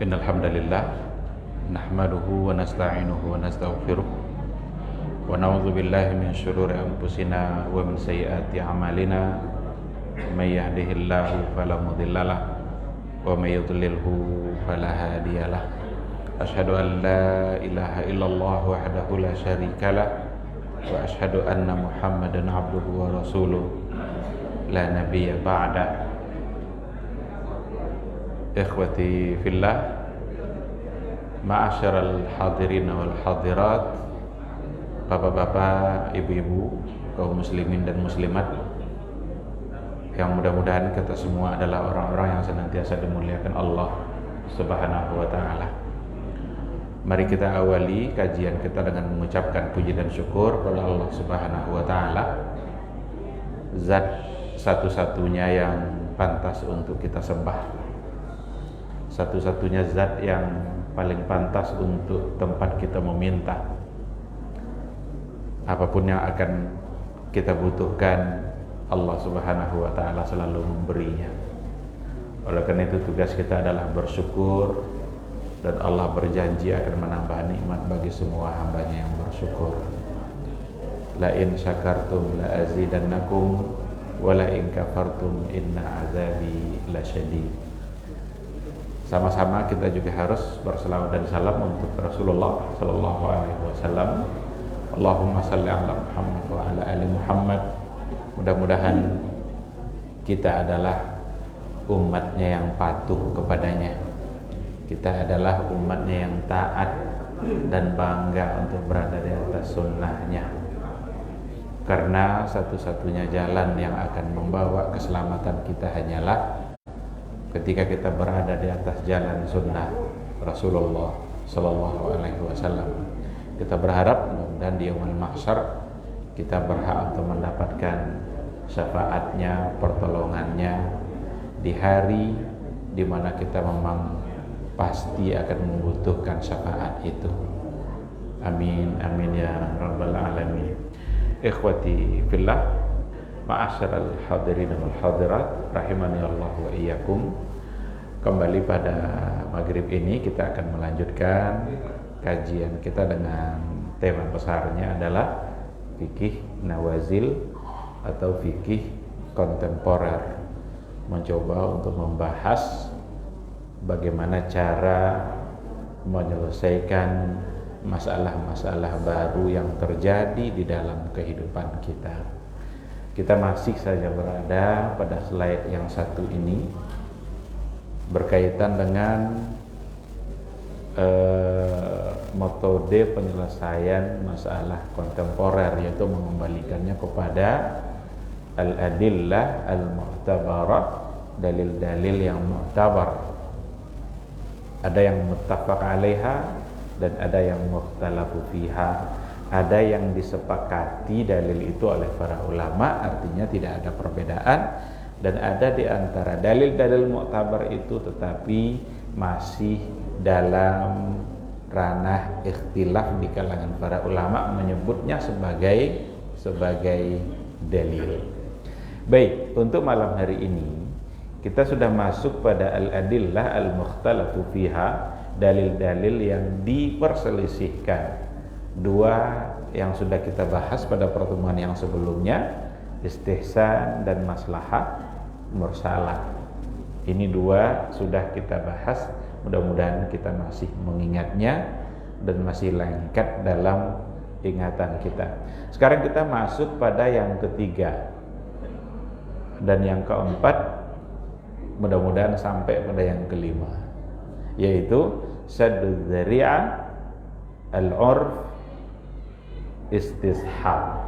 Innal hamdalillah nahmaduhu wa nasta'inuhu wa nastaghfiruh wa na'udzu billahi min shururi anfusina wa min sayyiati a'malina may yahdihillahu fala mudhillalah wa may yudlilhu fala hadiyalah. Asyhadu an la ilaha illallah wahdahu la syarikalah wa asyhadu anna Muhammadan abduhu wa rasuluh la nabiyya ba'da. Ikhwati fillah, ma'asyiral hadirin wal hadirat, bapak-bapak, ibu-ibu, kaum muslimin dan muslimat yang mudah-mudahan kita semua adalah orang-orang yang senantiasa dimuliakan Allah Subhanahu wa ta'ala. Mari kita awali kajian kita dengan mengucapkan puji dan syukur kepada Allah Subhanahu wa ta'ala, zat satu-satunya yang pantas untuk kita sembah, satu-satunya zat yang paling pantas untuk tempat kita meminta. Apapun yang akan kita butuhkan, Allah Subhanahu wa ta'ala selalu memberinya. Oleh karena itu tugas kita adalah bersyukur, dan Allah berjanji akan menambah nikmat bagi semua hambanya yang bersyukur. La in syakartum la azidannakum wa la in kafartum inna azabi lasyadid. Sama-sama kita juga harus berselawat dan salam untuk Rasulullah sallallahu alaihi wasallam. Allahumma shalli ala Muhammad wa ala ali Muhammad. Mudah-mudahan kita adalah umatnya yang patuh kepadanya. Kita adalah umatnya yang taat dan bangga untuk berada di atas sunnahnya. Karena satu-satunya jalan yang akan membawa keselamatan kita hanyalah ketika kita berada di atas jalan sunnah Rasulullah sallallahu alaihi wasallam. Kita berharap mudah-mudahan di yaumul mahsyar kita berhak untuk mendapatkan syafaatnya, pertolongannya di hari di mana kita memang pasti akan membutuhkan syafaat itu. Amin amin ya rabbal alamin. Ikhwati fillah, ma'asyiral hadirin wal hadirat, rahimani Allah wa iyyakum. Kembali pada maghrib ini kita akan melanjutkan kajian kita dengan tema besarnya adalah fikih nawazil atau fikih kontemporer. Mencoba untuk membahas bagaimana cara menyelesaikan masalah-masalah baru yang terjadi di dalam kehidupan kita. Kita masih saja berada pada slide yang satu ini, berkaitan dengan metode penyelesaian masalah kontemporer, yaitu mengembalikannya kepada al-adillah al-mu'tabarah, dalil-dalil yang mu'tabar. Ada yang muttafaq alaiha dan ada yang mukhtalafu fiha. Ada yang disepakati dalil itu oleh para ulama, artinya tidak ada perbedaan, dan ada di antara dalil-dalil mu'tabar itu tetapi masih dalam ranah ikhtilaf di kalangan para ulama, menyebutnya sebagai dalil. Baik, untuk malam hari ini kita sudah masuk pada al-adillah al-mukhtalafu fiha, dalil-dalil yang diperselisihkan. Dua yang sudah kita bahas pada pertemuan yang sebelumnya, istihsan dan maslahat mursalah. Ini dua sudah kita bahas, mudah-mudahan kita masih mengingatnya dan masih lengkap dalam ingatan kita. Sekarang kita masuk pada yang ketiga dan yang keempat, mudah-mudahan sampai pada yang kelima, yaitu sadduz dzari'ah, al-'urf, istishab,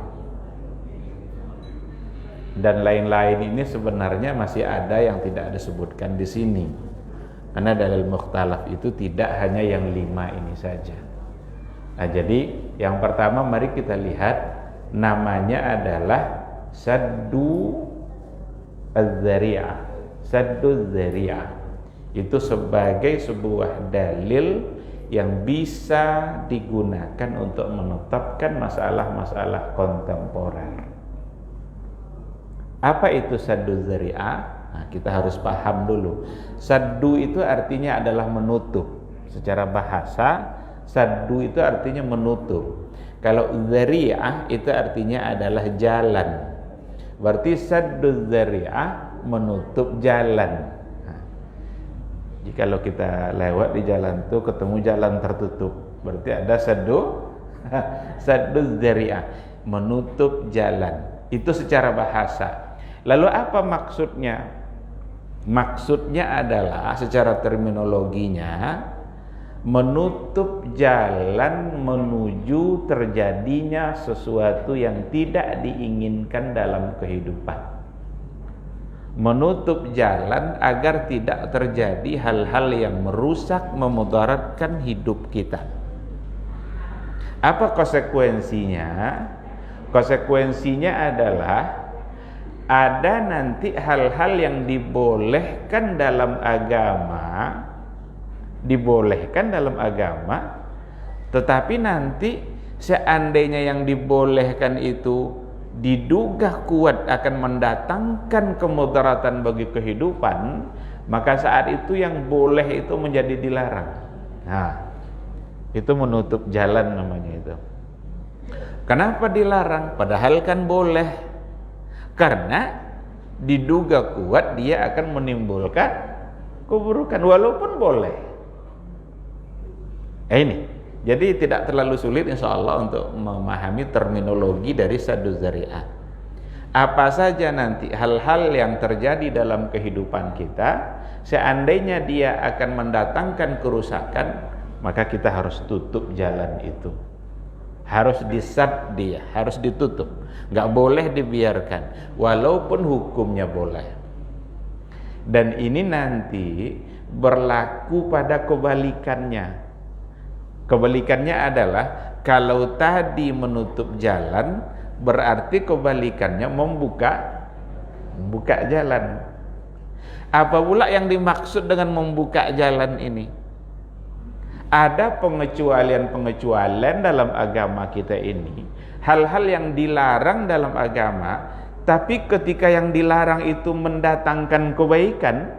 dan lain-lain. Ini sebenarnya masih ada yang tidak disebutkan di sini, karena dalil mukhtalaf itu tidak hanya yang 5 ini saja. Nah, jadi yang pertama mari kita lihat, namanya adalah saddu az-zari'ah. Saddu az-zari'ah itu sebagai sebuah dalil yang bisa digunakan untuk menetapkan masalah-masalah kontemporer. Apa itu saddu zari'ah? Nah, Nah, kita harus paham dulu. Saddu itu artinya adalah menutup. Secara bahasa, saddu itu artinya menutup. Kalau dzari'ah itu artinya adalah jalan. Berarti saddu dzari'ah menutup jalan. Nah, jikalau kita lewat di jalan itu ketemu jalan tertutup, berarti ada saddu dzari'ah, menutup jalan. Itu secara bahasa. Lalu apa maksudnya? Maksudnya adalah secara terminologinya menutup jalan menuju terjadinya sesuatu yang tidak diinginkan dalam kehidupan. Menutup jalan agar tidak terjadi hal-hal yang merusak, memudaratkan hidup kita. Apa konsekuensinya? Konsekuensinya adalah ada nanti hal-hal yang dibolehkan dalam agama, tetapi nanti seandainya yang dibolehkan itu diduga kuat akan mendatangkan kemudaratan bagi kehidupan, maka saat itu yang boleh itu menjadi dilarang. Nah, itu menutup jalan namanya itu. Kenapa dilarang? Padahal kan boleh. Karena diduga kuat dia akan menimbulkan keburukan walaupun boleh. Ini. Jadi tidak terlalu sulit insyaallah untuk memahami terminologi dari saddu dzari'ah. Apa saja nanti hal-hal yang terjadi dalam kehidupan kita, seandainya dia akan mendatangkan kerusakan, maka kita harus tutup jalan itu. Harus disad dia, harus ditutup. Nggak boleh dibiarkan, walaupun hukumnya boleh. Dan ini nanti berlaku pada kebalikannya. Kebalikannya adalah kalau tadi menutup jalan, berarti kebalikannya membuka jalan. Apa pula yang dimaksud dengan membuka jalan ini? Ada pengecualian dalam agama kita ini, hal-hal yang dilarang dalam agama, tapi ketika yang dilarang itu mendatangkan kebaikan,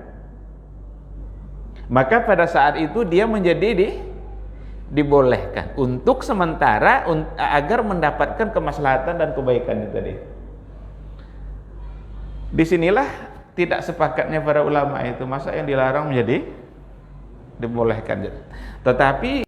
maka pada saat itu dia menjadi dibolehkan untuk sementara agar mendapatkan kemaslahatan dan kebaikan itu tadi. Disinilah tidak sepakatnya para ulama itu, masa yang dilarang menjadi dibolehkan. Tetapi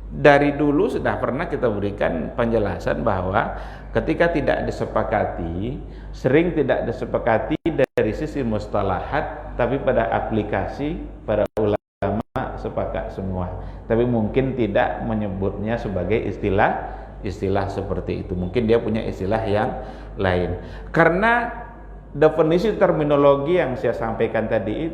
dari dulu sudah pernah kita berikan penjelasan bahwa ketika tidak disepakati, sering tidak disepakati dari sisi mustalahat, tapi pada aplikasi para ulama sepakat semua. Tapi mungkin tidak menyebutnya sebagai istilah seperti itu. Mungkin dia punya istilah yang lain. Karena definisi terminologi yang saya sampaikan tadi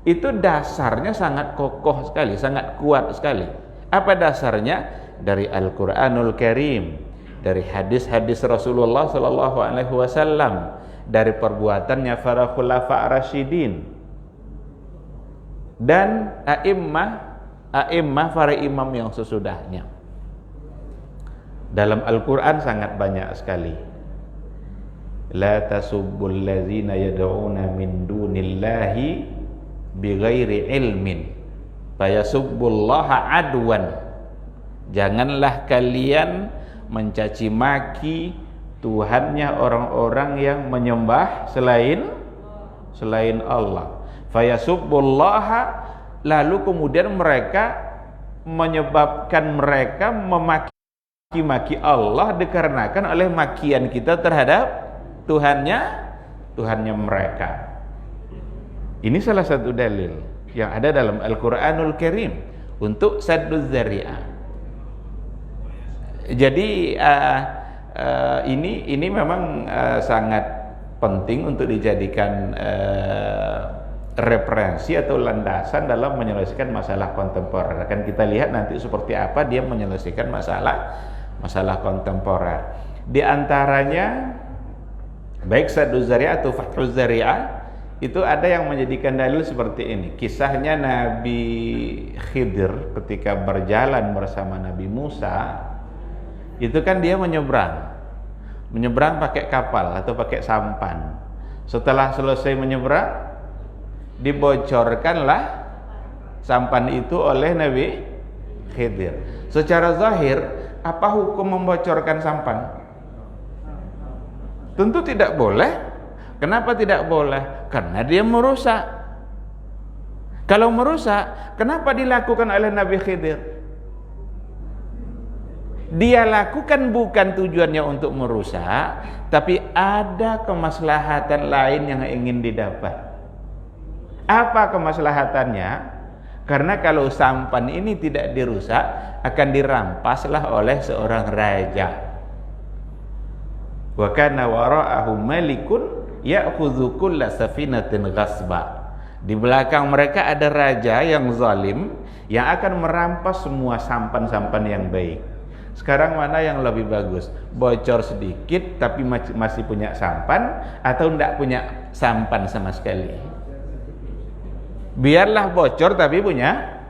itu dasarnya sangat kokoh sekali, sangat kuat sekali. Apa dasarnya? Dari Al-Qur'anul Karim, dari hadis-hadis Rasulullah sallallahu alaihi wasallam, dari perbuatannya para khulafa rasyidin dan a'immah para imam yang sesudahnya. Dalam Al-Qur'an sangat banyak sekali. La tasubbul ladzina yad'una min dunillahi bighairi ilmin fayasubbullaha adwan. Janganlah kalian mencaci maki Tuhannya orang-orang yang menyembah selain Allah. Fayasubbullaha, lalu kemudian mereka menyebabkan mereka memaki-maki Allah dikarenakan oleh makian kita terhadap Tuhannya mereka. Ini salah satu dalil yang ada dalam Al-Qur'anul Karim untuk saddu dzari'ah. Jadi ini memang sangat penting untuk dijadikan referensi atau landasan dalam menyelesaikan masalah kontemporer. Akan kita lihat nanti seperti apa dia menyelesaikan masalah kontemporer. Di antaranya baik saddu dzari'ah atau fathuz dzari'ah itu ada yang menjadikan dalil seperti ini. Kisahnya Nabi Khidir ketika berjalan bersama Nabi Musa, itu kan dia menyeberang pakai kapal atau pakai sampan Setelah selesai menyeberang, dibocorkanlah sampan itu oleh Nabi Khidir. Secara zahir, apa hukum membocorkan sampan? Tentu tidak boleh. Kenapa tidak boleh? Karena dia merusak. Kalau merusak, kenapa dilakukan oleh Nabi Khidir? Dia lakukan bukan tujuannya untuk merusak, tapi ada kemaslahatan lain yang ingin didapat. Apa kemaslahatannya? Karena kalau sampan ini tidak dirusak, akan dirampaslah oleh seorang raja. Wa kana wara'ahu malikun ya'khudhu kulla safinatin ghasba. Di belakang mereka ada raja yang zalim yang akan merampas semua sampan-sampan yang baik. Sekarang mana yang lebih bagus? Bocor sedikit tapi masih punya sampan, atau tidak punya sampan sama sekali? Biarlah bocor tapi punya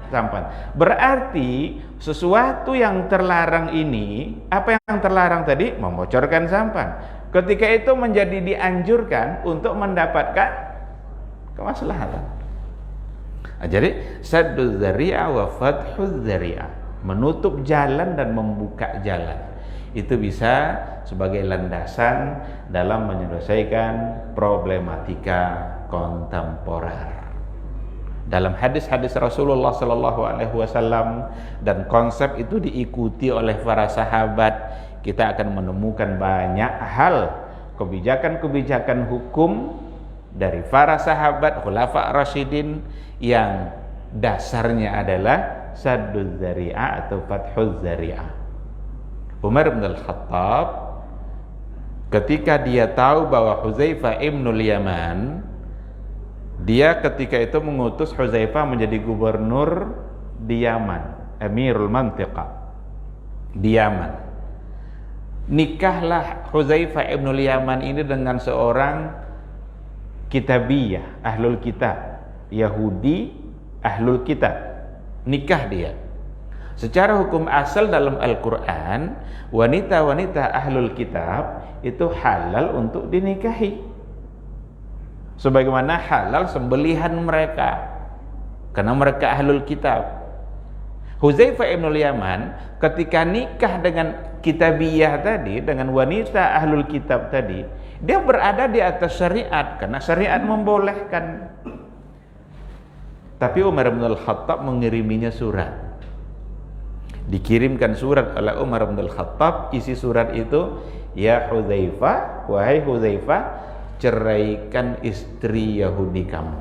sampan. Berarti sesuatu yang terlarang ini, apa yang terlarang tadi? Membocorkan sampan. Ketika itu menjadi dianjurkan untuk mendapatkan kemaslahatan. Jadi sadduz dzari'a wa fathuz dzari'a, menutup jalan dan membuka jalan, itu bisa sebagai landasan dalam menyelesaikan problematika kontemporer. Dalam hadis-hadis Rasulullah Sallallahu Alaihi Wasallam, dan konsep itu diikuti oleh para sahabat, kita akan menemukan banyak hal kebijakan-kebijakan hukum dari para sahabat khulafa rasyidin yang dasarnya adalah sadduz dzari'a atau fathuz dzari'ah. Umar bin Al-Khattab ketika dia tahu bahwa Hudzaifah ibnul Yaman, dia ketika itu mengutus Hudzaifah menjadi gubernur di Yaman, Amirul Mantiqah di Yaman. Nikahlah Hudzaifah ibnul Yaman ini dengan seorang kitabiyah, ahlul kitab, Yahudi ahlul kitab. Nikah dia. Secara hukum asal dalam Al-Quran, wanita-wanita ahlul kitab itu halal untuk dinikahi, sebagaimana halal sembelihan mereka, karena mereka ahlul kitab. Hudzaifah ibnul Yaman ketika nikah dengan kitabiyah tadi, dengan wanita ahlul kitab tadi, dia berada di atas syariat karena syariat membolehkan. Tapi Umar bin Al-Khattab mengiriminya surat. Dikirimkan surat oleh Umar bin Al-Khattab, isi surat itu, ya Hudzaifah, wahai Hudzaifah, ceraikan istri Yahudi kamu.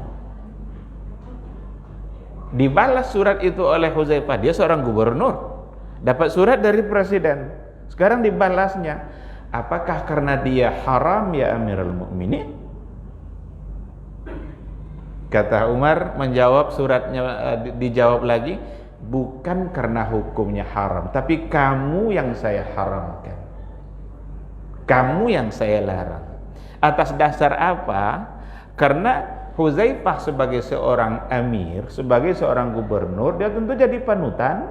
Dibalas surat itu oleh Hudzaifah, dia seorang gubernur, dapat surat dari presiden. Sekarang dibalasnya, apakah karena dia haram ya Amirul Mukminin? Kata Umar menjawab suratnya, dijawab lagi, bukan karena hukumnya haram, tapi kamu yang saya haramkan, kamu yang saya larang. Atas dasar apa? Karena Hudzaifah sebagai seorang amir, sebagai seorang gubernur, dia tentu jadi panutan,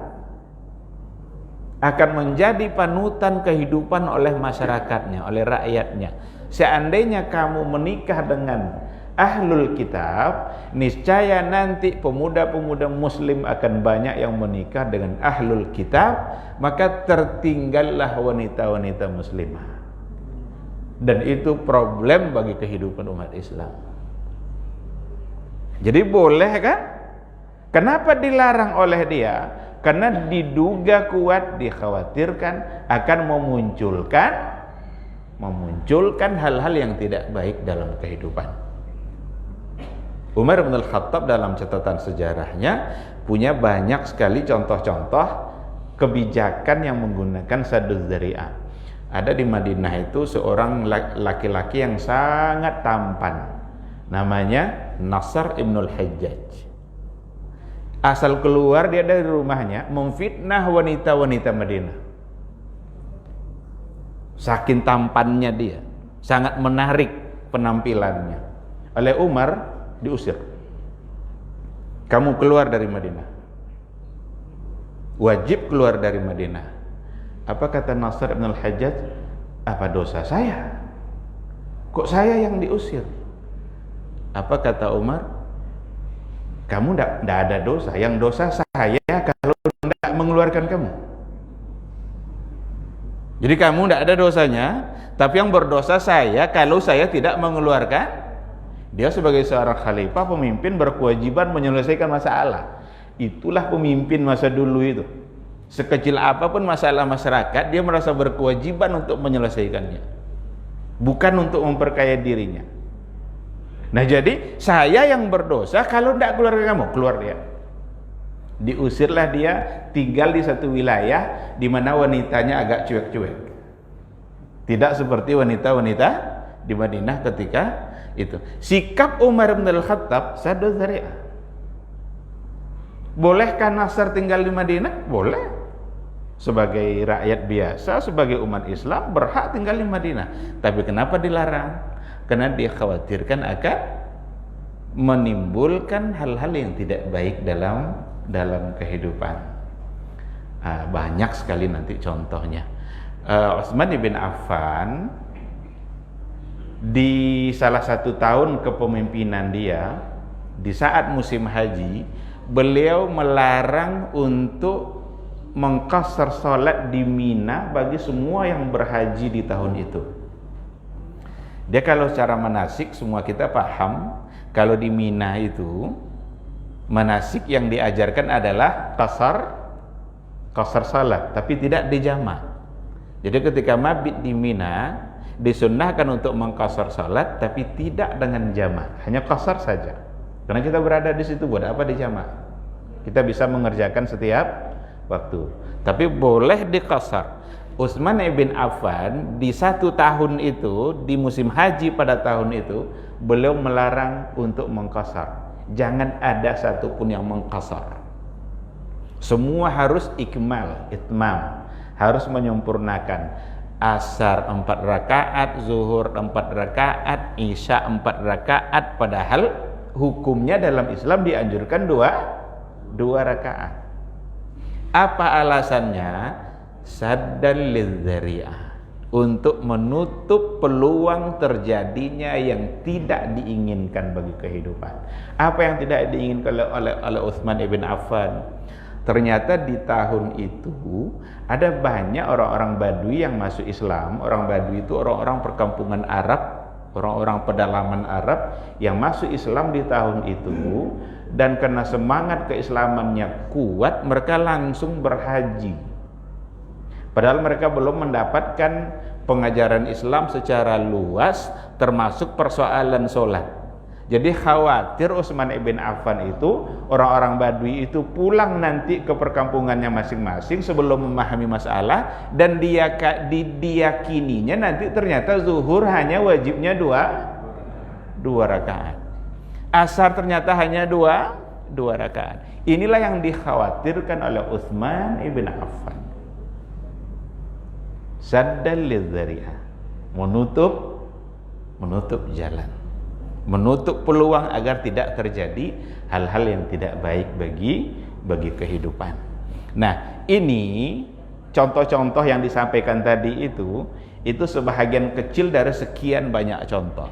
akan menjadi panutan kehidupan oleh masyarakatnya, oleh rakyatnya. Seandainya kamu menikah dengan ahlul kitab, niscaya nanti pemuda-pemuda muslim akan banyak yang menikah dengan ahlul kitab, maka tertinggallah wanita-wanita muslimah. Dan itu problem bagi kehidupan umat Islam. Jadi boleh kan? Kenapa dilarang oleh dia? Karena diduga kuat, dikhawatirkan akan memunculkan hal-hal yang tidak baik dalam kehidupan. Umar bin Al-Khattab dalam catatan sejarahnya punya banyak sekali contoh-contoh kebijakan yang menggunakan sadduz dzari'ah. Ada di Madinah itu seorang laki-laki yang sangat tampan, namanya Nasr ibnul Hajjaj. Asal keluar dia dari rumahnya memfitnah wanita-wanita Madinah. Saking tampannya dia, sangat menarik penampilannya. Oleh Umar diusir. Kamu keluar dari Madinah. Wajib keluar dari Madinah. Apa kata Nasr ibn al-Hajjaj? Apa dosa saya? Kok saya yang diusir? Apa kata Umar? Kamu tidak ada dosa. Yang dosa saya kalau tidak mengeluarkan kamu. Jadi kamu tidak ada dosanya, tapi yang berdosa saya kalau saya tidak mengeluarkan. Dia sebagai seorang khalifah, pemimpin, berkewajiban menyelesaikan masalah. Itulah pemimpin masa dulu itu. Sekecil apapun masalah masyarakat, dia merasa berkewajiban untuk menyelesaikannya, bukan untuk memperkaya dirinya. Nah jadi saya yang berdosa kalau tidak keluarga kamu, keluar dia. Diusirlah dia, tinggal di satu wilayah di mana wanitanya agak cuek-cuek. Tidak seperti wanita-wanita di Madinah ketika itu. Sikap Umar bin Al-Khattab saddu dzari'ah. Bolehkah Nasr tinggal di Madinah? Boleh. Sebagai rakyat biasa, sebagai umat Islam berhak tinggal di Madinah. Tapi kenapa dilarang? Karena dia khawatirkan akan menimbulkan hal-hal yang tidak baik dalam kehidupan. Banyak sekali nanti contohnya. Utsman bin Affan di salah satu tahun kepemimpinan dia, di saat musim haji, beliau melarang untuk mengqasar salat di Mina bagi semua yang berhaji di tahun itu. Dia kalau secara manasik semua kita paham, kalau di Mina itu manasik yang diajarkan adalah qasar salat, tapi tidak dijamak. Jadi ketika mabit di Mina disunnahkan untuk mengqasar salat, tapi tidak dengan jamak, hanya qasar saja. Karena kita berada di situ, buat apa dijamak? Kita bisa mengerjakan setiap waktu, tapi boleh diqasar. Utsman bin Affan di satu tahun itu, di musim haji pada tahun itu, beliau melarang untuk mengqasar. Jangan ada satupun yang mengqasar. Semua harus ikmal, itmam, harus menyempurnakan. Asar 4 rakaat, zuhur 4 rakaat, isya 4 rakaat, padahal hukumnya dalam Islam dianjurkan dua rakaat. Apa alasannya? Saddan lidzari'ah, untuk menutup peluang terjadinya yang tidak diinginkan bagi kehidupan. Apa yang tidak diinginkan oleh Utsman bin Affan? Ternyata di tahun itu ada banyak orang-orang Badui yang masuk Islam. Orang Badui itu orang-orang perkampungan Arab, orang-orang pedalaman Arab yang masuk Islam di tahun itu, dan karena semangat keislamannya kuat, mereka langsung berhaji. Padahal mereka belum mendapatkan pengajaran Islam secara luas, termasuk persoalan sholat. Jadi khawatir Utsman bin Affan itu, orang-orang Badui itu pulang nanti ke perkampungannya masing-masing sebelum memahami masalah, dan diyakininya nanti ternyata zuhur hanya wajibnya dua rakaat, asar ternyata hanya dua rakaat. Inilah yang dikhawatirkan oleh Utsman bin Affan. Saddan lidzari'ah, menutup jalan, menutup peluang agar tidak terjadi hal-hal yang tidak baik bagi kehidupan. Nah, ini contoh-contoh yang disampaikan tadi itu sebahagian kecil dari sekian banyak contoh.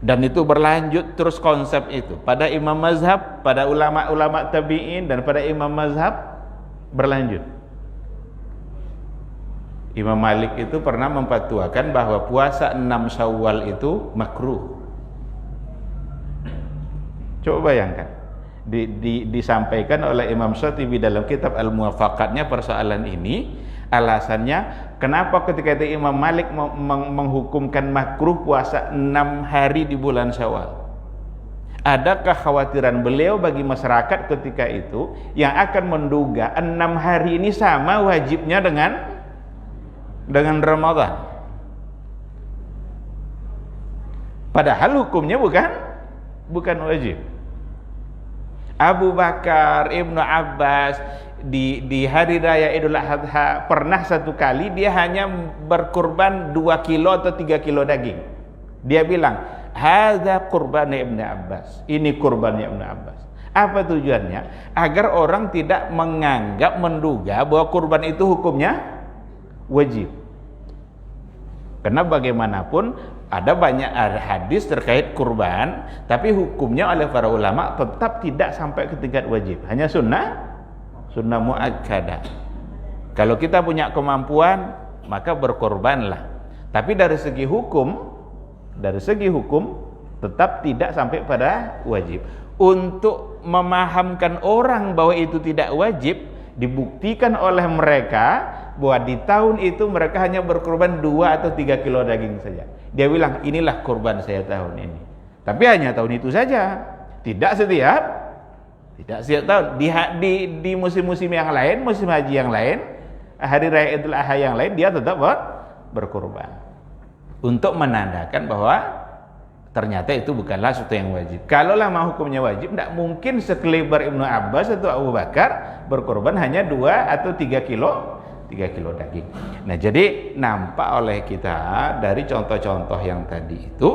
Dan itu berlanjut terus konsep itu pada imam mazhab, pada ulama-ulama tabi'in, dan pada imam mazhab berlanjut. Imam Malik itu pernah memfatwakan bahwa puasa 6 Syawal itu makruh. Coba bayangkan, disampaikan oleh Imam Syatibi dalam kitab Al-Muwafaqatnya persoalan ini. Alasannya, kenapa ketika itu Imam Malik menghukumkan makruh puasa 6 hari di bulan Syawal? Ada kekhawatiran beliau bagi masyarakat ketika itu yang akan menduga 6 hari ini sama wajibnya dengan Ramadan. Padahal hukumnya bukan wajib. Abu Bakar, Ibnu Abbas di hari raya Idul Adha pernah satu kali dia hanya berkurban 2 kilo atau 3 kilo daging. Dia bilang, "Hadza qurban Ibnu Abbas." Ini kurbannya Ibnu Abbas. Apa tujuannya? Agar orang tidak menduga bahwa kurban itu hukumnya wajib. Karena bagaimanapun ada banyak hadis terkait kurban, tapi hukumnya oleh para ulama tetap tidak sampai ke tingkat wajib, hanya sunnah muakkadah. Kalau kita punya kemampuan, maka berkorbanlah. Tapi dari segi hukum tetap tidak sampai pada wajib. Untuk memahamkan orang bahwa itu tidak wajib, dibuktikan oleh mereka bahwa di tahun itu mereka hanya berkorban 2 atau 3 kilo daging saja. Dia bilang, inilah kurban saya tahun ini. Tapi hanya tahun itu saja, tidak setiap tahun. Di musim-musim yang lain, musim haji yang lain, hari raya Idul Adha yang lain, dia tetap berkorban untuk menandakan bahwa ternyata itu bukanlah sesuatu yang wajib. Kalau lama hukumnya wajib, tidak mungkin sekelebar Ibnu Abbas atau Abu Bakar berkorban hanya 2 atau 3 kilo daging. Nah, jadi nampak oleh kita dari contoh-contoh yang tadi itu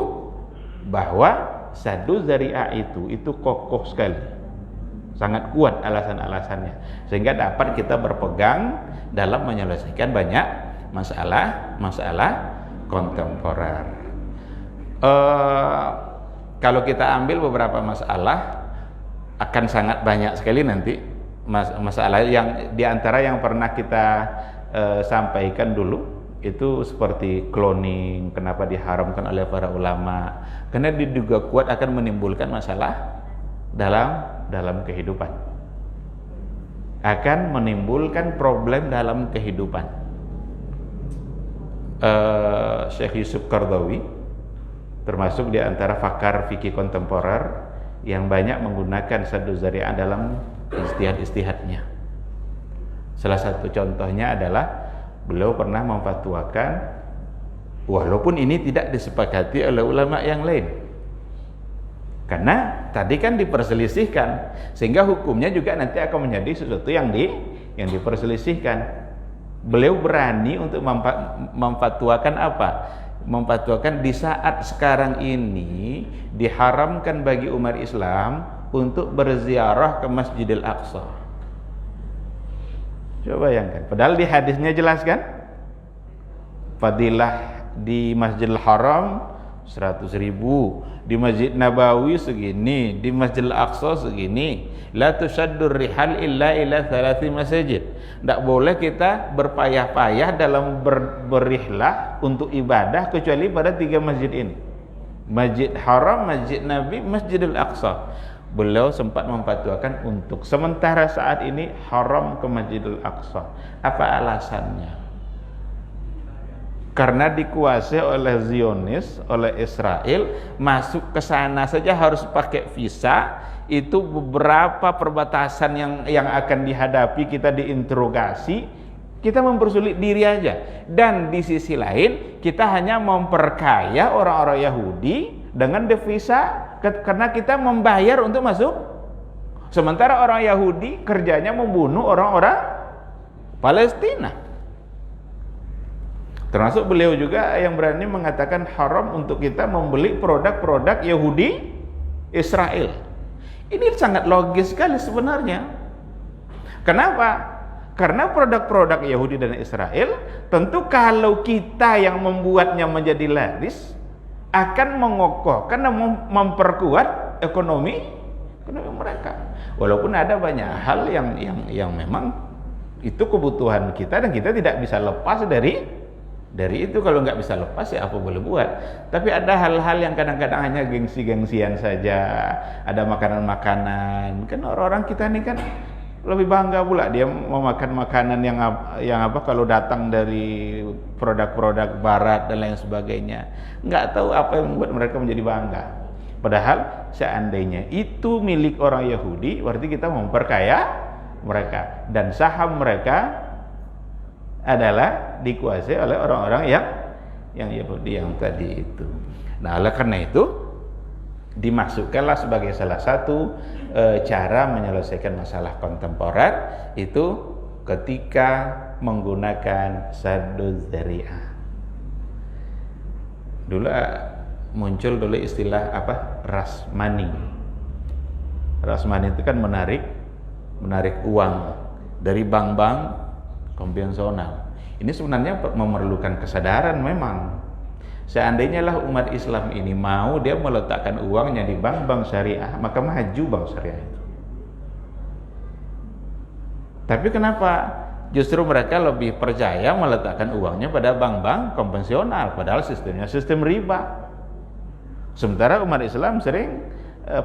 bahwa saddu zari'ah itu kokoh sekali, sangat kuat alasan-alasannya, sehingga dapat kita berpegang dalam menyelesaikan banyak masalah kontemporer. Kalau kita ambil beberapa masalah, akan sangat banyak sekali nanti masalah yang diantara yang pernah kita sampaikan dulu itu seperti cloning, kenapa diharamkan oleh para ulama, karena diduga kuat akan menimbulkan masalah dalam kehidupan, akan menimbulkan problem dalam kehidupan. Syekh Yusuf Qaradawi termasuk di antara pakar fikih kontemporer yang banyak menggunakan saddu zari'ah dalam ijtihad-ijtihadnya. Salah satu contohnya adalah beliau pernah memfatwakan, walaupun ini tidak disepakati oleh ulama yang lain, karena tadi kan diperselisihkan, sehingga hukumnya juga nanti akan menjadi sesuatu yang diperselisihkan. Beliau berani untuk memfatwakan apa? Memfatwakan di saat sekarang ini diharamkan bagi umat Islam untuk berziarah ke Masjidil Aqsa. Coba bayangkan, padahal di hadisnya jelas kan, fadilah di Masjidil Haram 100.000, di Masjid Nabawi segini, di Masjidil Aqsa segini. La tusaddur rihal illa ila 3 masjid. Tidak boleh kita berpayah-payah dalam berrihlah untuk ibadah kecuali pada 3 masjid ini, Masjid Haram, Masjid Nabi, Masjidil Aqsa. Beliau sempat memfatwakan untuk sementara saat ini haram ke Masjidil Aqsa. Apa alasannya? Karena dikuasai oleh Zionis, oleh Israel, masuk ke sana saja harus pakai visa. Itu beberapa perbatasan yang akan dihadapi, kita diinterogasi, kita mempersulit diri aja. Dan di sisi lain, kita hanya memperkaya orang-orang Yahudi dengan devisa, karena kita membayar untuk masuk. Sementara orang Yahudi kerjanya membunuh orang-orang Palestina. Termasuk beliau juga yang berani mengatakan haram untuk kita membeli produk-produk Yahudi Israel. Ini sangat logis sekali sebenarnya. Kenapa? Karena produk-produk Yahudi dan Israel tentu kalau kita yang membuatnya menjadi laris akan mengokohkan dan memperkuat ekonomi mereka. Walaupun ada banyak hal yang memang itu kebutuhan kita dan kita tidak bisa lepas dari itu. Kalau nggak bisa lepas ya apa boleh buat. Tapi ada hal-hal yang kadang-kadang hanya gengsi-gengsian saja. Ada makanan-makanan. Kan orang-orang kita ini kan lebih bangga pula dia mau makan makanan yang apa kalau datang dari produk-produk barat dan lain sebagainya. Nggak tahu apa yang membuat mereka menjadi bangga. Padahal seandainya itu milik orang Yahudi, berarti kita memperkaya mereka, dan saham mereka adalah dikuasai oleh orang-orang yang Yahudi yang tadi itu. Nah, oleh karena itu dimasukkanlah sebagai salah satu cara menyelesaikan masalah kontemporer itu ketika menggunakan saddu zari'ah. Dulu muncul istilah apa? Rasmani. Rasmani itu kan menarik uang dari bank-bank konvensional. Ini sebenarnya memerlukan kesadaran memang. Seandainya lah umat Islam ini mau dia meletakkan uangnya di bank-bank syariah, maka maju bank syariah itu. Tapi kenapa justru mereka lebih percaya meletakkan uangnya pada bank-bank konvensional, padahal sistemnya sistem riba. Sementara umat Islam sering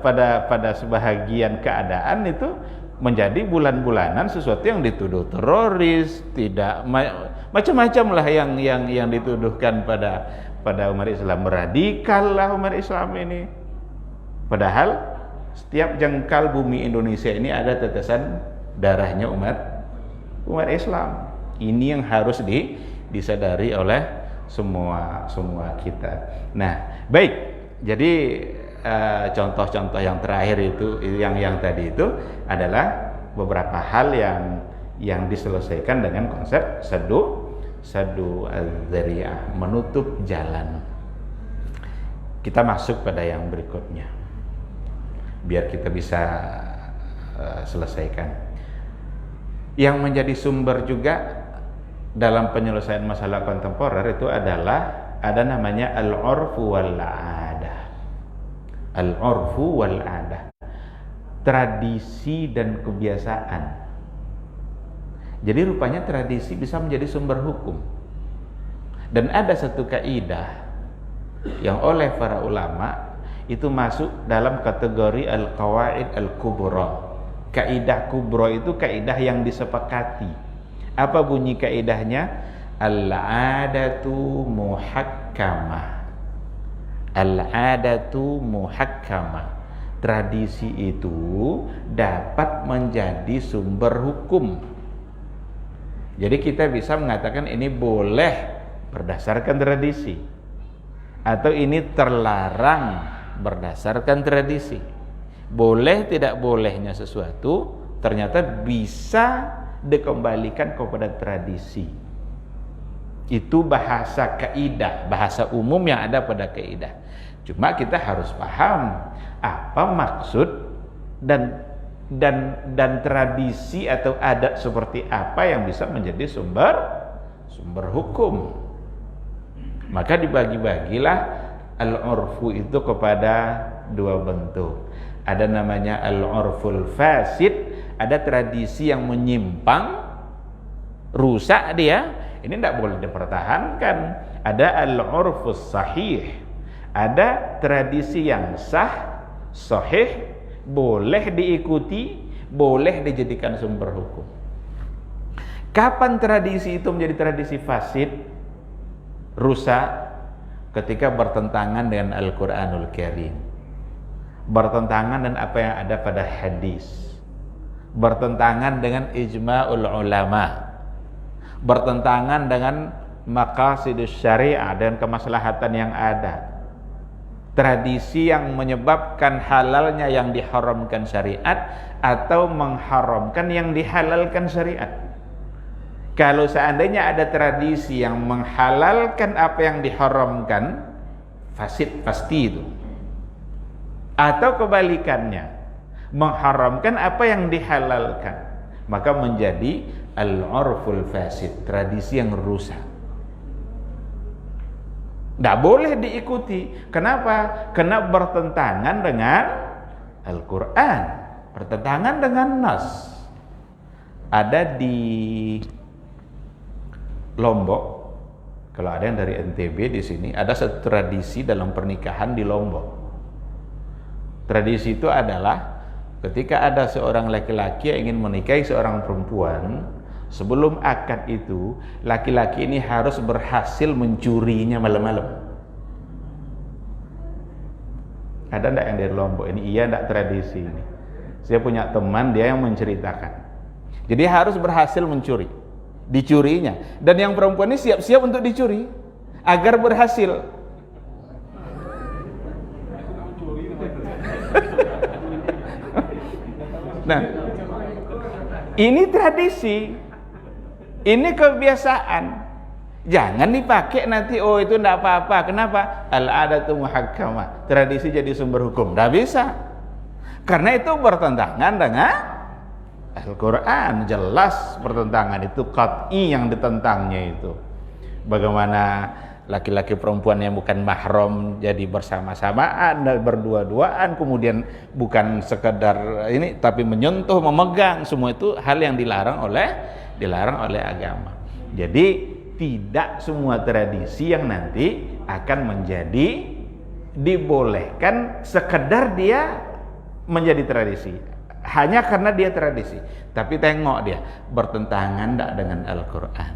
pada sebahagian keadaan itu menjadi bulan-bulanan sesuatu yang dituduh teroris, tidak macam-macam lah yang dituduhkan pada umat Islam, radikal lah umat Islam ini. Padahal setiap jengkal bumi Indonesia ini ada tetesan darahnya umat Islam. Ini yang harus disadari oleh semua kita. Nah, baik. Jadi contoh-contoh yang terakhir itu yang tadi itu adalah beberapa hal yang diselesaikan dengan konsep saddu az-zari'ah, menutup jalan. Kita masuk pada yang berikutnya biar kita bisa selesaikan. Yang menjadi sumber juga dalam penyelesaian masalah kontemporer itu adalah ada namanya al-'urfu wal-'adah. Al-'urfu wal-'adah, tradisi dan kebiasaan. Jadi rupanya tradisi bisa menjadi sumber hukum. Dan ada satu kaidah yang oleh para ulama itu masuk dalam kategori al-qawaid al-kubra. Kaidah kubra itu kaidah yang disepakati. Apa bunyi kaidahnya? Al-'adatu muhakkamah. Al-'adatu muhakkamah. Tradisi itu dapat menjadi sumber hukum. Jadi kita bisa mengatakan ini boleh berdasarkan tradisi, atau ini terlarang berdasarkan tradisi. Boleh tidak bolehnya sesuatu ternyata bisa dikembalikan kepada tradisi. Itu bahasa kaidah, bahasa umum yang ada pada kaidah. Cuma kita harus paham apa maksud dan tradisi atau adat seperti apa yang bisa menjadi sumber hukum. Maka dibagi-bagilah al-'urfu itu kepada dua bentuk. Ada namanya al-'urful fasid, ada tradisi yang menyimpang, rusak dia, ini tidak boleh dipertahankan. Ada al-'urfus sahih, ada tradisi yang sah, sahih, boleh diikuti, boleh dijadikan sumber hukum. Kapan tradisi itu menjadi tradisi fasid, rusak? Ketika bertentangan dengan Al-Quranul Karim, bertentangan dengan apa yang ada pada hadis, bertentangan dengan ijma'ul ulama, bertentangan dengan maqasidus syariah dan kemaslahatan yang ada. Tradisi yang menyebabkan halalnya yang diharamkan syariat atau mengharamkan yang dihalalkan syariat. Kalau seandainya ada tradisi yang menghalalkan apa yang diharamkan, fasid pasti itu. Atau kebalikannya, mengharamkan apa yang dihalalkan, maka menjadi al-'urful fasid, tradisi yang rusak. Tidak boleh diikuti. Kenapa? Karena bertentangan dengan Al-Quran, bertentangan dengan nas. Ada di Lombok, kalau ada yang dari NTB di sini, ada satu tradisi dalam pernikahan di Lombok. Tradisi itu adalah ketika ada seorang laki-laki yang ingin menikahi seorang perempuan, sebelum akad itu, laki-laki ini harus berhasil mencurinya malam-malam. Ada enggak yang dari Lombok ini? Iya, enggak tradisi ini. Saya punya teman, dia yang menceritakan. Jadi harus berhasil mencuri, dicurinya. Dan yang perempuan ini siap-siap untuk dicuri agar berhasil. Nah, ini tradisi, ini kebiasaan. Jangan dipakai nanti, oh itu tidak apa-apa. Kenapa? Al-'adatu muhakkamah, tradisi jadi sumber hukum. Tidak bisa, karena itu bertentangan dengan Al-Quran. Jelas bertentangan, itu qat'i yang ditentangnya itu. Bagaimana laki-laki perempuan yang bukan mahram jadi bersama-samaan, berdua-duaan, kemudian bukan sekedar ini tapi menyentuh, memegang, semua itu hal yang dilarang oleh agama. Jadi tidak semua tradisi yang nanti akan menjadi dibolehkan sekedar dia menjadi tradisi hanya karena dia tradisi, tapi tengok dia bertentangan tidak dengan Al-Quran,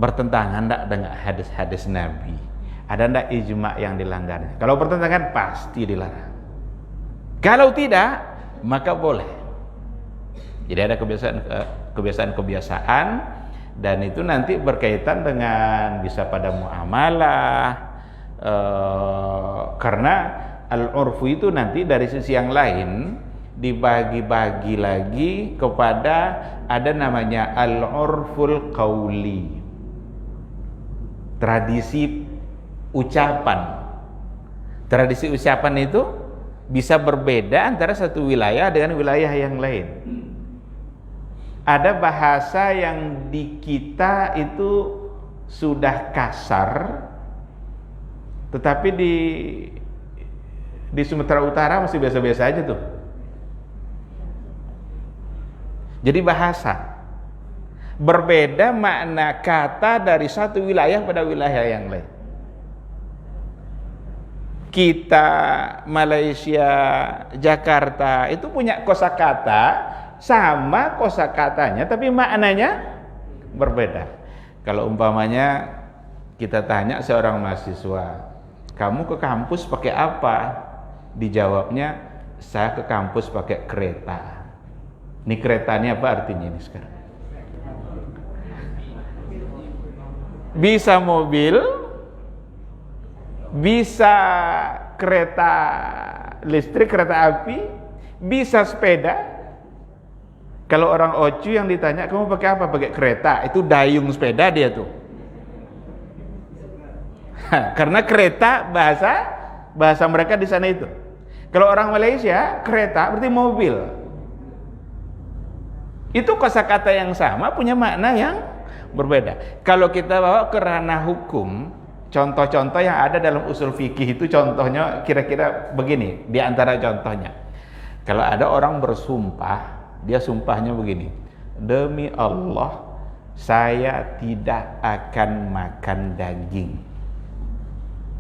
bertentangan tidak dengan hadis-hadis Nabi, ada tidak ijma yang dilanggarnya. Kalau bertentangan pasti dilarang, kalau tidak maka boleh. Jadi ada kebiasaan-kebiasaan, dan itu nanti berkaitan dengan bisa pada muamalah, karena al-urfu itu nanti dari sisi yang lain dibagi-bagi lagi kepada ada namanya al-urful qauli, tradisi ucapan. Tradisi ucapan itu bisa berbeda antara satu wilayah dengan wilayah yang lain. Ada bahasa yang di kita itu sudah kasar, tetapi di Sumatera Utara masih biasa-biasa aja tuh. Jadi bahasa berbeda makna kata dari satu wilayah pada wilayah yang lain. Kita Malaysia, Jakarta itu punya kosakata sama kosakatanya, tapi maknanya berbeda. Kalau umpamanya kita tanya seorang mahasiswa, kamu ke kampus pakai apa? Dijawabnya, saya ke kampus pakai kereta. Ini kereta ini apa artinya ini sekarang? Bisa mobil, bisa kereta listrik, kereta api, bisa sepeda. Kalau orang Ocu yang ditanya, kamu pakai apa? Pakai kereta. Itu dayung sepeda dia tuh. Karena kereta bahasa mereka di sana itu. Kalau orang Malaysia, kereta berarti mobil. Itu kosakata yang sama punya makna yang berbeda. Kalau kita bawa ke ranah hukum, contoh-contoh yang ada dalam usul fikih itu contohnya kira-kira begini, di antara contohnya. Kalau ada orang bersumpah, dia sumpahnya begini, demi Allah saya tidak akan makan daging.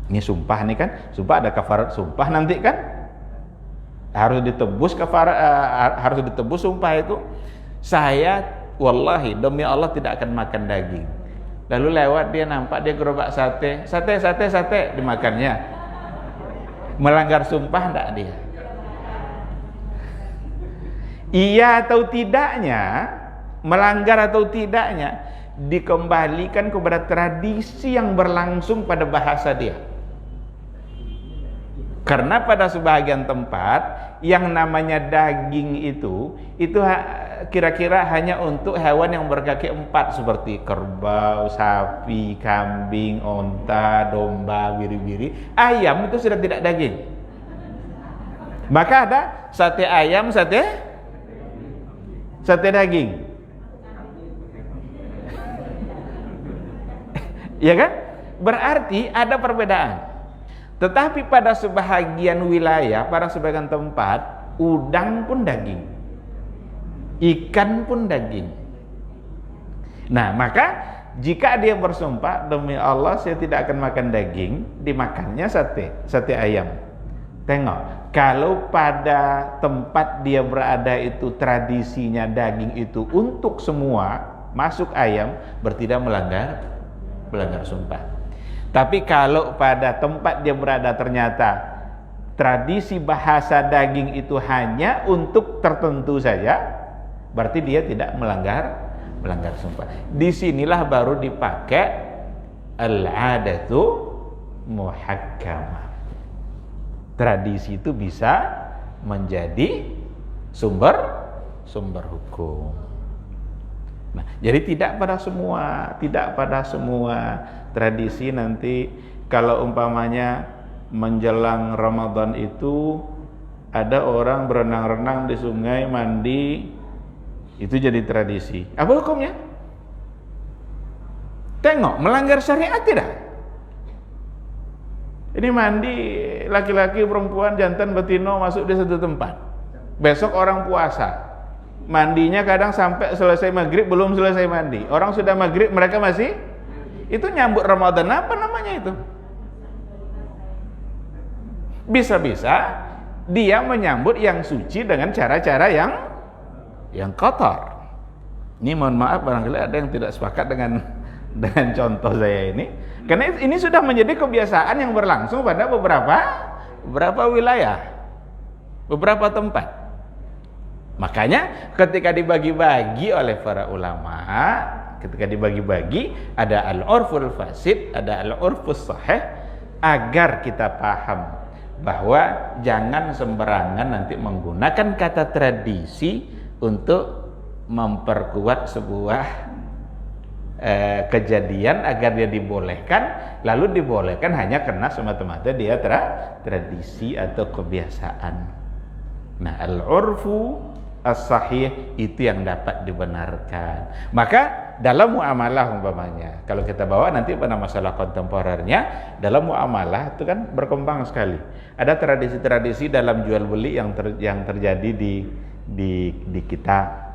Ini sumpah nih kan, sumpah ada kafarat sumpah nanti kan, harus ditebus kafarat, harus ditebus sumpah itu. Saya wallahi demi Allah tidak akan makan daging. Lalu lewat dia nampak dia gerobak sate dimakannya. Melanggar sumpah enggak dia? Iya atau tidaknya, melanggar atau tidaknya dikembalikan kepada tradisi yang berlangsung pada bahasa dia. Karena pada sebagian tempat yang namanya daging itu kira-kira hanya untuk hewan yang berkaki 4 seperti kerbau, sapi, kambing, onta, domba, biri-biri. Ayam itu sudah tidak daging. Maka ada sate ayam, sate daging. Ya kan? Berarti ada perbedaan. Tetapi pada sebahagian wilayah, pada sebagian tempat, udang pun daging, ikan pun daging. Nah, maka jika dia bersumpah demi Allah saya tidak akan makan daging, dimakannya sate ayam. Tengok, kalau pada tempat dia berada itu tradisinya daging itu untuk semua, masuk ayam, berarti melanggar sumpah. Tapi kalau pada tempat dia berada ternyata tradisi bahasa daging itu hanya untuk tertentu saja, berarti dia tidak melanggar sumpah. Disinilah baru dipakai al-adatu muhakkamah. Tradisi itu bisa menjadi sumber hukum. Nah, jadi tidak pada semua tradisi nanti kalau umpamanya menjelang Ramadan itu ada orang berenang-renang di sungai, mandi, itu jadi tradisi. Apa hukumnya? Tengok, melanggar syariat tidak? Ini mandi laki-laki, perempuan, jantan, betina masuk di satu tempat. Besok orang puasa, mandinya kadang sampai selesai maghrib belum selesai mandi. Orang sudah maghrib mereka masih, itu nyambut Ramadan apa namanya itu? Bisa-bisa dia menyambut yang suci dengan cara-cara yang kotor. Ini mohon maaf barangkali ada yang tidak sepakat dengan contoh saya ini, karena ini sudah menjadi kebiasaan yang berlangsung pada beberapa wilayah, beberapa tempat. Makanya ketika dibagi-bagi oleh para ulama, ketika dibagi-bagi ada al-urful fasid, ada al-urfus sahih, agar kita paham bahwa jangan sembarangan nanti menggunakan kata tradisi untuk memperkuat sebuah kejadian agar dia dibolehkan, lalu dibolehkan hanya karena semata-mata dia tradisi atau kebiasaan. Nah, al-urfu as-sahih itu yang dapat dibenarkan. Maka dalam muamalah umpamanya, kalau kita bawa nanti pada masalah kontemporernya, dalam muamalah itu kan berkembang sekali. Ada tradisi-tradisi dalam jual beli yang terjadi di kita.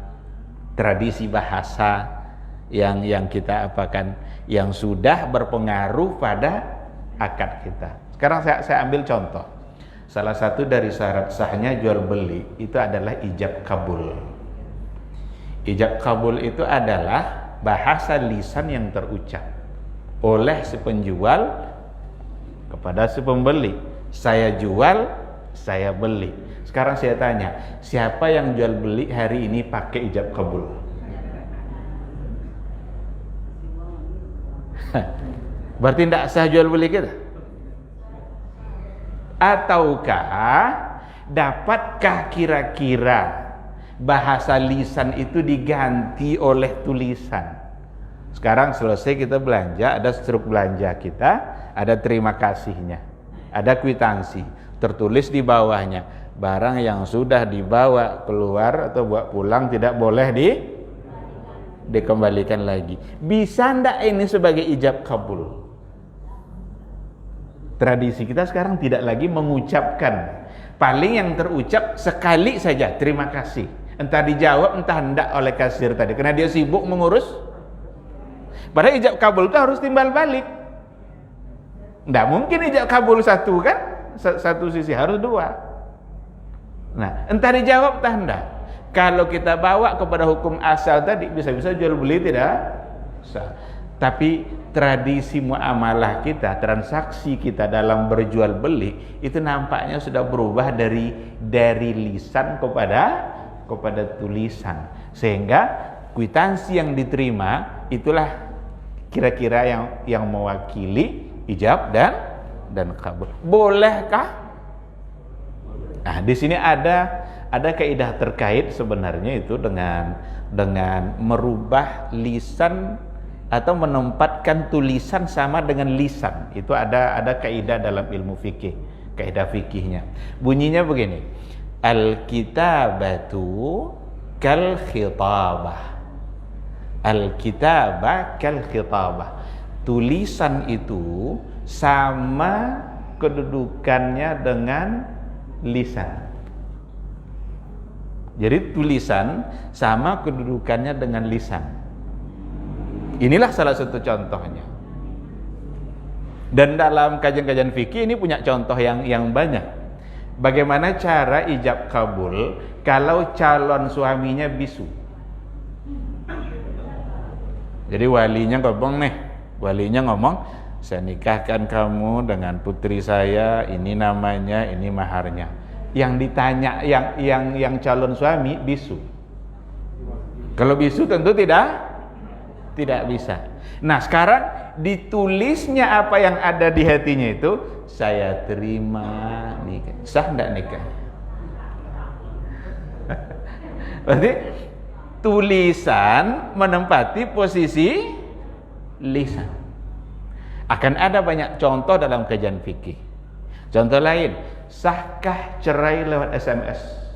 Tradisi bahasa yang kita apakan, yang sudah berpengaruh pada akad kita. Sekarang saya ambil contoh. Salah satu dari syarat sahnya jual beli itu adalah ijab kabul. Ijab kabul itu adalah bahasa lisan yang terucap oleh si penjual kepada si pembeli. Saya jual, saya beli. Sekarang saya tanya, siapa yang jual beli hari ini pakai ijab kabul? Berarti tidak sah jual beli kita? Ataukah dapatkah kira-kira bahasa lisan itu diganti oleh tulisan? Sekarang selesai kita belanja, ada struk belanja kita, ada terima kasihnya, ada kwitansi, tertulis di bawahnya, barang yang sudah dibawa keluar atau bawa pulang tidak boleh dikembalikan lagi. Bisa ndak ini sebagai ijab kabul? Tradisi kita sekarang tidak lagi mengucapkan, paling yang terucap sekali saja terima kasih, entah dijawab entah ndak oleh kasir tadi karena dia sibuk mengurus. Padahal ijab kabul itu harus timbal balik. Ndak mungkin ijab kabul satu kan, satu sisi, harus dua. Nah, entah dijawab entah ndak. Kalau kita bawa kepada hukum asal tadi, bisa-bisa jual beli tidak sah. Tapi tradisi muamalah kita, transaksi kita dalam berjual beli itu nampaknya sudah berubah dari lisan kepada tulisan, sehingga kwitansi yang diterima itulah kira-kira yang mewakili ijab dan kabul. Bolehkah? Nah, di sini ada kaidah terkait sebenarnya itu dengan merubah lisan atau menempatkan tulisan sama dengan lisan. Itu ada kaidah dalam ilmu fikih, kaidah fikihnya. Bunyinya begini: al-kitabatu kal khitabah. Al-kitabah kal khitabah. Tulisan itu sama kedudukannya dengan lisan. Jadi tulisan sama kedudukannya dengan lisan. Inilah salah satu contohnya. Dan dalam kajian-kajian fikih ini punya contoh yang banyak. Bagaimana cara ijab kabul kalau calon suaminya bisu. Jadi walinya ngomong, saya nikahkan kamu dengan putri saya, ini namanya, ini maharnya. Yang ditanya yang calon suami bisu. Kalau bisu tentu tidak bisa. Nah, sekarang ditulisnya apa yang ada di hatinya itu, saya terima nikah. Sah enggak nikah? Berarti tulisan menempati posisi lisan. Akan ada banyak contoh dalam kajian fikih. Contoh lain, sahkah cerai lewat SMS?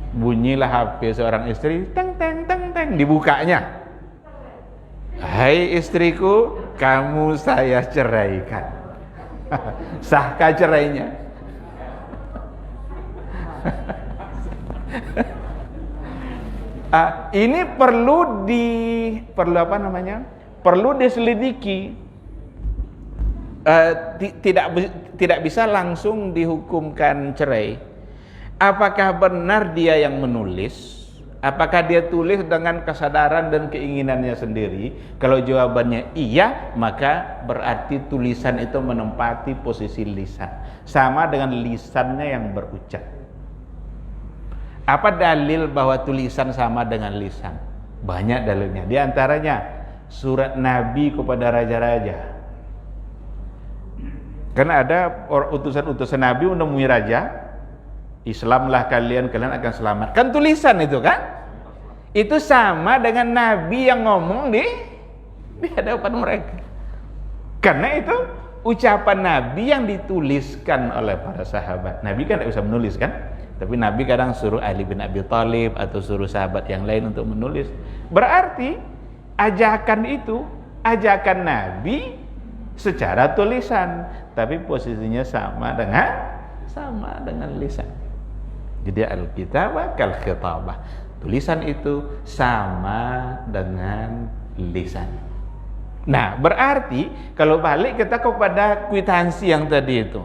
Bunyilah HP seorang istri, teng teng teng teng, dibukanya. Hai istriku, kamu saya ceraikan. Sahkah cerainya? Ini perlu diselidiki. Tidak bisa langsung dihukumkan cerai. Apakah benar dia yang menulis? Apakah dia tulis dengan kesadaran dan keinginannya sendiri? Kalau jawabannya iya, maka berarti tulisan itu menempati posisi lisan, sama dengan lisannya yang berucap. Apa dalil bahwa tulisan sama dengan lisan? Banyak dalilnya. Di antaranya surat Nabi kepada raja-raja. Karena ada utusan-utusan Nabi menemui raja, Islamlah kalian akan selamat. Kan tulisan itu kan? Itu sama dengan Nabi yang ngomong di hadapan mereka. Karena itu ucapan Nabi yang dituliskan oleh para sahabat. Nabi kan tidak bisa menulis kan? Tapi Nabi kadang suruh Ali bin Abi Thalib atau suruh sahabat yang lain untuk menulis. Berarti ajakan itu ajakan Nabi secara tulisan, tapi posisinya sama dengan lisan. Jadi al-kitabah kal khitabah, tulisan itu sama dengan lisan. Nah, berarti kalau balik kita kepada kwitansi yang tadi itu,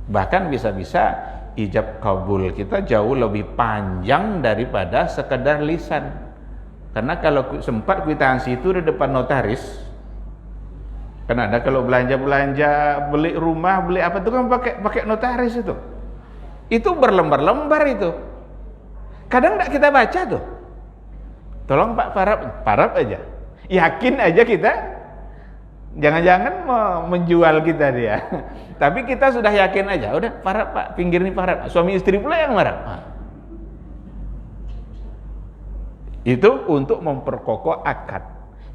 bahkan bisa-bisa ijab kabul kita jauh lebih panjang daripada sekedar lisan. Karena kalau sempat kwitansi itu di depan notaris, kan ada kalau belanja beli rumah, beli apa itu kan pakai notaris itu berlembar-lembar itu. Kadang tidak kita baca tuh. Tolong Pak parap aja. Yakin aja kita. Jangan-jangan mau menjual kita dia. Tapi kita sudah yakin aja. Udah parap Pak, pinggir nih parap. Suami istri pula yang marah. Itu untuk memperkokoh akad.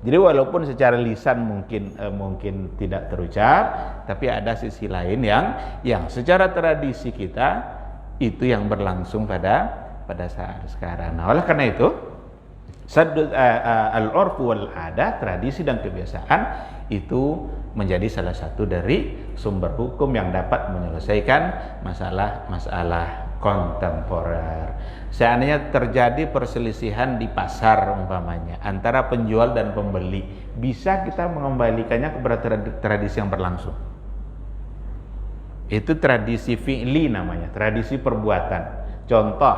Jadi walaupun secara lisan mungkin tidak terucap, tapi ada sisi lain yang secara tradisi kita itu yang berlangsung pada saat sekarang. Nah, oleh karena itu al-urfu wal adat, tradisi dan kebiasaan itu menjadi salah satu dari sumber hukum yang dapat menyelesaikan masalah kontemporer. Seandainya terjadi perselisihan di pasar umpamanya antara penjual dan pembeli, bisa kita mengembalikannya kepada tradisi yang berlangsung. Itu tradisi fi'li namanya, tradisi perbuatan. Contoh,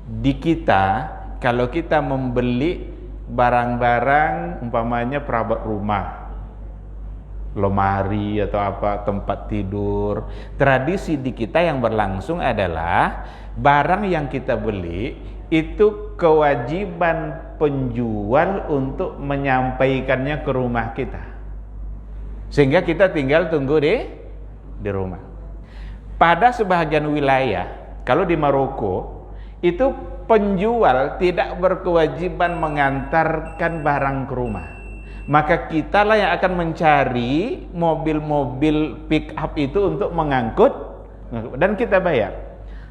di kita kalau kita membeli barang-barang umpamanya perabot rumah, lemari atau apa, tempat tidur, tradisi di kita yang berlangsung adalah barang yang kita beli itu kewajiban penjual untuk menyampaikannya ke rumah kita, sehingga kita tinggal tunggu di rumah. Pada sebahagian wilayah, kalau di Maroko itu penjual tidak berkewajiban mengantarkan barang ke rumah, maka kitalah yang akan mencari mobil-mobil pick up itu untuk mengangkut dan kita bayar.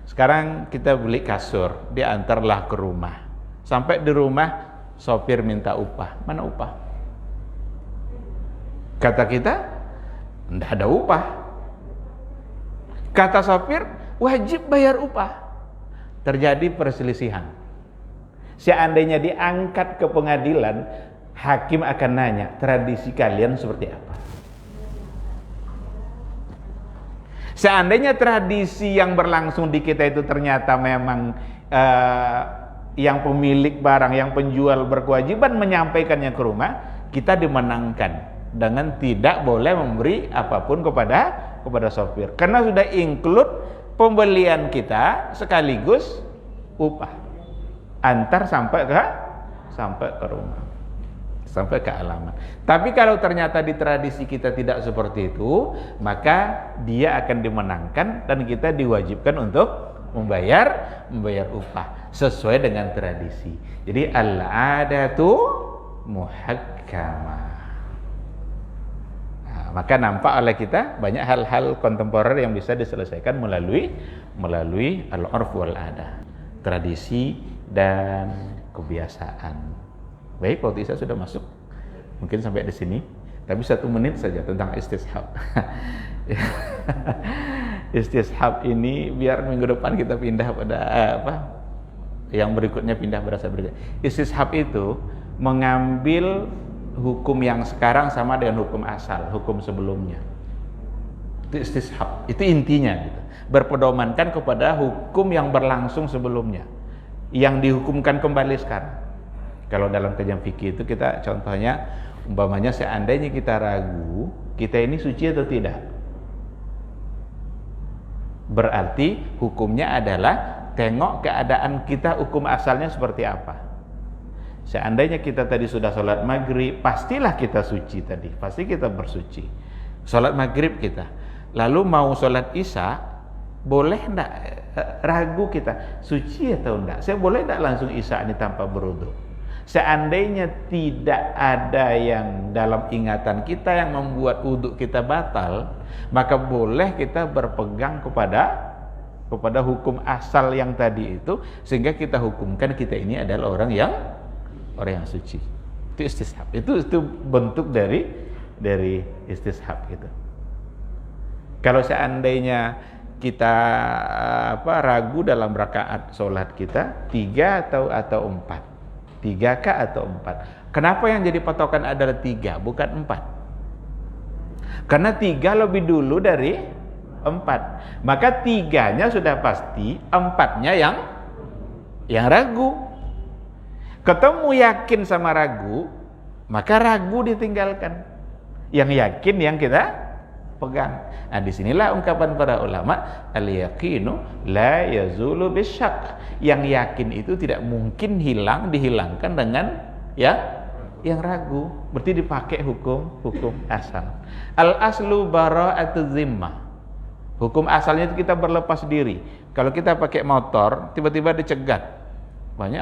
Sekarang kita beli kasur, diantarlah ke rumah. Sampai di rumah sopir minta upah. Mana upah? Kata kita, tidak ada upah. Kata sopir, wajib bayar upah. Terjadi perselisihan. Seandainya diangkat ke pengadilan, hakim akan nanya, tradisi kalian seperti apa? Seandainya tradisi yang berlangsung di kita itu ternyata memang yang pemilik barang, yang penjual berkewajiban menyampaikannya ke rumah, kita dimenangkan dengan tidak boleh memberi apapun kepada sopir, karena sudah include pembelian kita sekaligus upah antar sampai ke rumah, sampai ke alamat. Tapi kalau ternyata di tradisi kita tidak seperti itu, maka dia akan dimenangkan dan kita diwajibkan untuk membayar upah sesuai dengan tradisi. Jadi al-adatu muhakkamah. Nah, maka nampak oleh kita banyak hal-hal kontemporer yang bisa diselesaikan melalui al-urf wal adah, tradisi dan kebiasaan. Baik, waktu Isa sudah masuk. Mungkin sampai di sini, tapi 1 menit saja tentang istishab. Istishab ini biar minggu depan kita pindah pada yang berikutnya, pindah berasa berikutnya. Istishab itu mengambil hukum yang sekarang sama dengan hukum asal, hukum sebelumnya. Itu istishab, itu intinya gitu. Berpedomankan kepada hukum yang berlangsung sebelumnya, yang dihukumkan kembali sekarang. Kalau dalam kajian fikih itu kita contohnya, umpamanya seandainya kita ragu, kita ini suci atau tidak, berarti hukumnya adalah tengok keadaan kita, hukum asalnya seperti apa. Seandainya kita tadi sudah sholat maghrib, pastilah kita suci tadi, pasti kita bersuci. Sholat maghrib kita, lalu mau sholat isya, boleh enggak ragu kita suci atau enggak? Saya boleh enggak langsung isya ini tanpa berwudu? Seandainya tidak ada yang dalam ingatan kita yang membuat wudu kita batal, maka boleh kita berpegang kepada hukum asal yang tadi itu, sehingga kita hukumkan kita ini adalah orang yang suci. Itu istishab. Itu bentuk dari istishab gitu. Kalau seandainya kita ragu dalam rakaat sholat kita 3 atau 4, 3 kah atau 4? Kenapa yang jadi patokan adalah 3 bukan 4? Karena 3 lebih dulu dari 4. Maka 3-nya sudah pasti, 4-nya yang ragu. Ketemu yakin sama ragu, maka ragu ditinggalkan. Yang yakin yang kita pegang. Nah, disinilah ungkapan para ulama, al-yaqinu la yazulu bisyak. Yang yakin itu tidak mungkin dihilangkan dengan yang ragu. Berarti dipakai hukum asal. Al-aslu bara'atu zimmah. Hukum asalnya itu kita berlepas diri. Kalau kita pakai motor, tiba-tiba dicegat. Banyak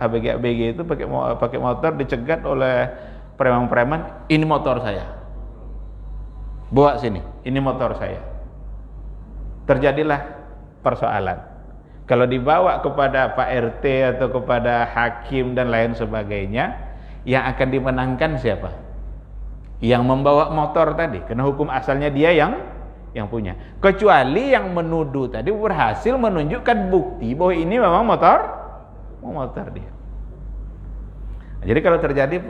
ABG itu pakai motor dicegat oleh preman-preman, ini motor saya. Bawa sini, ini motor saya. Terjadilah persoalan. Kalau dibawa kepada Pak RT atau kepada hakim dan lain sebagainya, yang akan dimenangkan siapa? Yang membawa motor tadi, karena hukum asalnya dia yang punya. Kecuali yang menuduh tadi berhasil menunjukkan bukti bahwa ini memang motor dia. Jadi kalau terjadi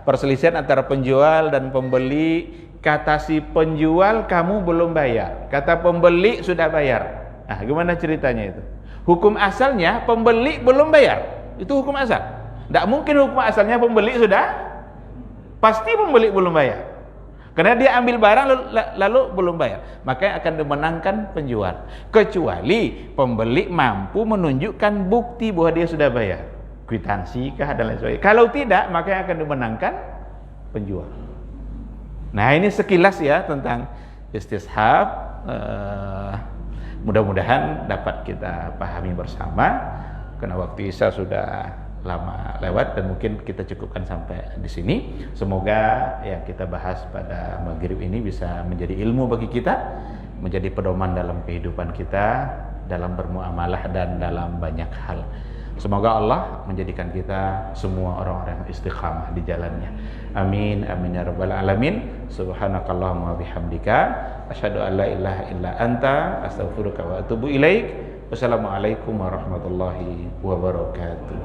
perselisihan antara penjual dan pembeli, kata si penjual kamu belum bayar, kata pembeli sudah bayar. Nah, gimana ceritanya itu? Hukum asalnya pembeli belum bayar, itu hukum asal. Tidak mungkin hukum asalnya pembeli sudah, pasti pembeli belum bayar, karena dia ambil barang lalu belum bayar, maka akan dimenangkan penjual. Kecuali pembeli mampu menunjukkan bukti bahwa dia sudah bayar, kwitansi kah dan lain sebagainya. Kalau tidak, maka yang akan dimenangkan penjual. Nah, ini sekilas ya tentang istishab. Mudah-mudahan dapat kita pahami bersama, karena waktu Isya sudah lama lewat dan mungkin kita cukupkan sampai di sini. Semoga yang kita bahas pada maghrib ini bisa menjadi ilmu bagi kita, menjadi pedoman dalam kehidupan kita, dalam bermuamalah dan dalam banyak hal. Semoga Allah menjadikan kita semua orang-orang istiqamah di jalannya. Amin, amin ya rabbal alamin. Subhanakallahumma bihamdika, asyhadu an la ilaha illa anta, astaghfiruka wa atubu ilaik. Wassalamualaikum warahmatullahi wabarakatuh.